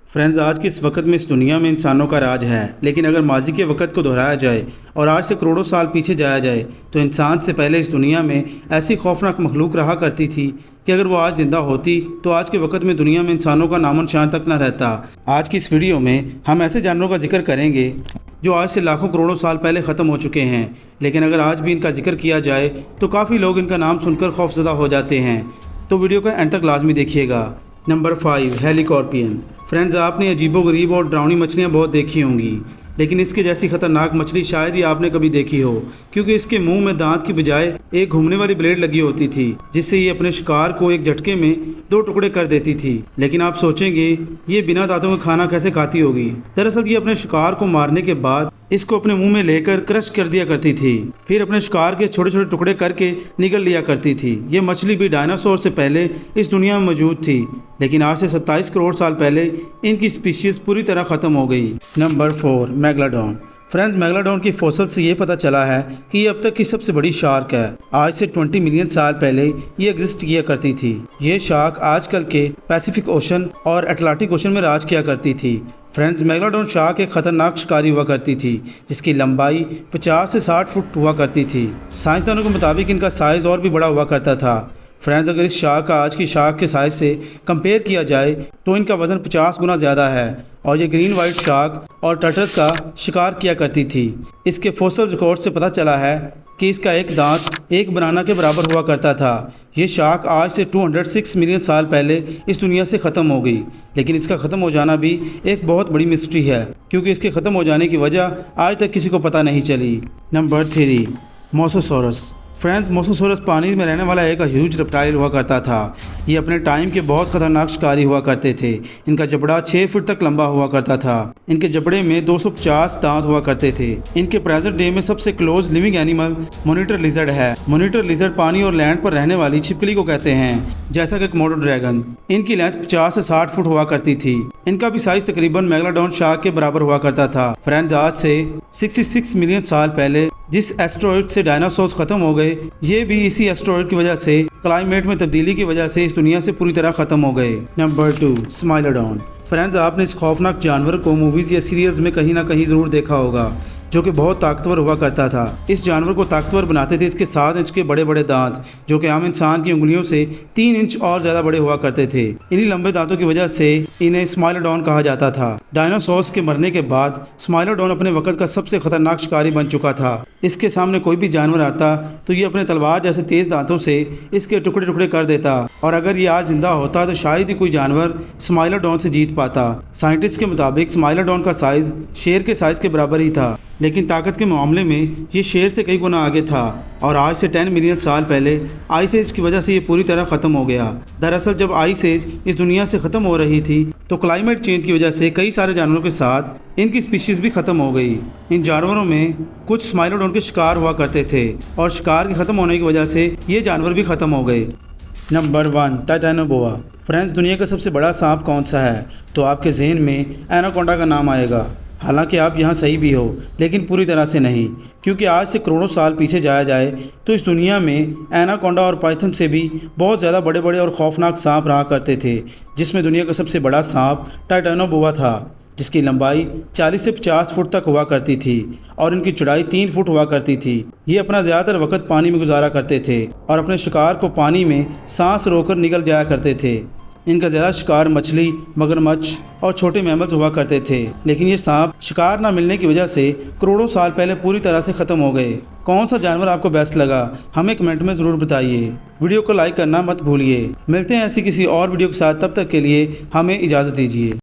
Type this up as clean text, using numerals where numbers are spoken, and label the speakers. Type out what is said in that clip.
Speaker 1: Friends, आज के इस वक्त में इस दुनिया में इंसानों का राज है, लेकिन अगर माजी के वक्त को दोहराया जाए और आज से करोड़ों साल पीछे जाया जाए तो इंसान से पहले इस दुनिया में ऐसी खौफनाक मखलूक रहा करती थी कि अगर वो आज ज़िंदा होती तो आज के वक्त में दुनिया में इंसानों का नामो निशान तक न रहता। आज की इस वीडियो में हम ऐसे जानवरों का जिक्र करेंगे जो आज से लाखों करोड़ों साल पहले ख़त्म हो चुके हैं, लेकिन अगर आज भी इनका जिक्र किया जाए तो काफ़ी लोग इनका नाम सुनकर खौफज़दा हो जाते हैं। तो वीडियो का एंड तक लाजमी देखिएगा। नंबर 5, हेलिकॉर्पियन। फ्रेंड्स, आपने अजीबोगरीब और डरावनी मछलियाँ बहुत देखी होंगी, लेकिन इसके जैसी खतरनाक मछली शायद ही आपने कभी देखी हो, क्योंकि इसके मुंह में दांत की बजाय एक घूमने वाली ब्लेड लगी होती थी जिससे ये अपने शिकार को एक झटके में 2 टुकड़े कर देती थी। लेकिन आप सोचेंगे ये बिना दांतों के खाना कैसे खाती होगी। दरअसल ये अपने शिकार को मारने के बाद इसको अपने मुंह में लेकर क्रश कर दिया करती थी, फिर अपने शिकार के छोटे छोटे टुकड़े करके निगल लिया करती थी। ये मछली भी डायनासोर से पहले इस दुनिया में मौजूद थी, लेकिन आज से 27 करोड़ साल पहले इनकी स्पीशीज पूरी तरह ख़त्म हो गई। Number 4, megalodon. फ्रेंड्स, मेगलाडोन की फोसिल से ये पता चला है कि ये अब तक की सबसे बड़ी शार्क है। आज से 20 मिलियन साल पहले ये एग्जिस्ट किया करती थी। ये शार्क आजकल के पैसिफिक ओशन और अटलांटिक ओशन में राज किया करती थी। फ्रेंड्स, मेगलाडोन शार्क एक खतरनाक शिकारी हुआ करती थी जिसकी लंबाई 50 से 60 फुट हुआ करती थी। साइंसदानों के मुताबिक इनका साइज़ और भी बड़ा हुआ करता था। फ्रेंड्स, अगर इस शार्क का आज की शार्क के साइज़ से कंपेयर किया जाए तो इनका वज़न 50 गुना ज़्यादा है और ये ग्रीन वाइट शार्क और टर्टल्स का शिकार किया करती थी। इसके फोसिल रिकॉर्ड से पता चला है कि इसका एक दांत एक बनाना के बराबर हुआ करता था। ये शार्क आज से 206 मिलियन साल पहले इस दुनिया से ख़त्म हो गई, लेकिन इसका ख़त्म हो जाना भी एक बहुत बड़ी मिस्ट्री है, क्योंकि इसके ख़त्म हो जाने की वजह आज तक किसी को पता नहीं चली। नंबर 3, मोसोसॉरस। फ्रेंड्स, मोसोसॉरस पानी में रहने वाला एक ह्यूज रेप्टाइल हुआ करता था। ये अपने टाइम के बहुत खतरनाक शिकारी हुआ करते थे। इनका जबड़ा 6 फुट तक लंबा हुआ करता था। इनके जबड़े में 250 दांत हुआ करते थे। इनके प्रेजेंट डे में सबसे close living animal monitor lizard है। मॉनिटर लिजर्ड पानी और लैंड पर रहने वाली छिपकली को कहते हैं, जैसा कि कोमोडो ड्रैगन। इनकी लेंथ 50 से 60 फुट हुआ करती थी। इनका भी साइज तकरीबन मेगलाडोन शार्क के बराबर हुआ करता था। फ्रेंड्स, आज से 66 मिलियन साल पहले जिस एस्ट्रॉइड से डायनासोर खत्म हो गए, ये भी इसी एस्ट्रॉइड की वजह से क्लाइमेट में तब्दीली की वजह से इस दुनिया से पूरी तरह खत्म हो गए। नंबर 2, स्माइलोडॉन। फ्रेंड्स, आपने इस खौफनाक जानवर को मूवीज़ या सीरियल्स में कहीं ना कहीं ज़रूर देखा होगा, जो कि बहुत ताकतवर हुआ करता था। इस जानवर को ताकतवर बनाते थे इसके 7 इंच के बड़े बड़े दांत, जो कि आम इंसान की उंगलियों से 3 इंच और ज़्यादा बड़े हुआ करते थे। इन्हीं लंबे दांतों की वजह से इन्हें स्माइलोडॉन कहा जाता था। डायनासोर्स के मरने के बाद स्माइलोडॉन अपने वक्त का सबसे खतरनाक शिकारी बन चुका था। इसके सामने कोई भी जानवर आता तो ये अपने तलवार जैसे तेज़ दांतों से इसके टुकड़े टुकड़े कर देता, और अगर ये आज जिंदा होता तो शायद ही कोई जानवर स्माइलोडॉन से जीत पाता। साइंटिस्ट के मुताबिक स्माइलोडॉन का साइज़ शेर के साइज़ के बराबर ही था, लेकिन ताकत के मामले में ये शेर से कई गुना आगे था। और आज से 10 मिलियन साल पहले आइस एज की वजह से ये पूरी तरह ख़त्म हो गया। दरअसल जब आइस एज इस दुनिया से ख़त्म हो रही थी तो क्लाइमेट चेंज की वजह से कई सारे जानवरों के साथ इनकी स्पीशीज़ भी ख़त्म हो गई। इन जानवरों में कुछ स्माइलोडॉन के शिकार हुआ करते थे और शिकार के ख़त्म होने की वजह से ये जानवर भी ख़त्म हो गए। नंबर 1, टाइटैनोबोआ। फ्रेंड्स, दुनिया का सबसे बड़ा सांप कौन सा है तो आपके जहन में एनाकोंडा का नाम आएगा। हालांकि आप यहाँ सही भी हो, लेकिन पूरी तरह से नहीं, क्योंकि आज से करोड़ों साल पीछे जाया जाए तो इस दुनिया में एनाकोंडा और पाइथन से भी बहुत ज़्यादा बड़े बड़े और खौफनाक सांप रहा करते थे, जिसमें दुनिया का सबसे बड़ा सांप टाइटैनोबोआ था, जिसकी लंबाई 40 से 50 फुट तक हुआ करती थी और इनकी चौड़ाई 3 फुट हुआ करती थी। ये अपना ज़्यादातर वक्त पानी में गुजारा करते थे और अपने शिकार को पानी में सांस रोककर निगल जाया करते थे। इनका ज़्यादा शिकार मछली, मगरमच्छ और छोटे मैमल्स हुआ करते थे, लेकिन ये सांप शिकार न मिलने की वजह से करोड़ों साल पहले पूरी तरह से ख़त्म हो गए। कौन सा जानवर आपको बेस्ट लगा हमें कमेंट में ज़रूर बताइए। वीडियो को लाइक करना मत भूलिए। मिलते हैं ऐसी किसी और वीडियो के साथ, तब तक के लिए हमें इजाज़त दीजिए।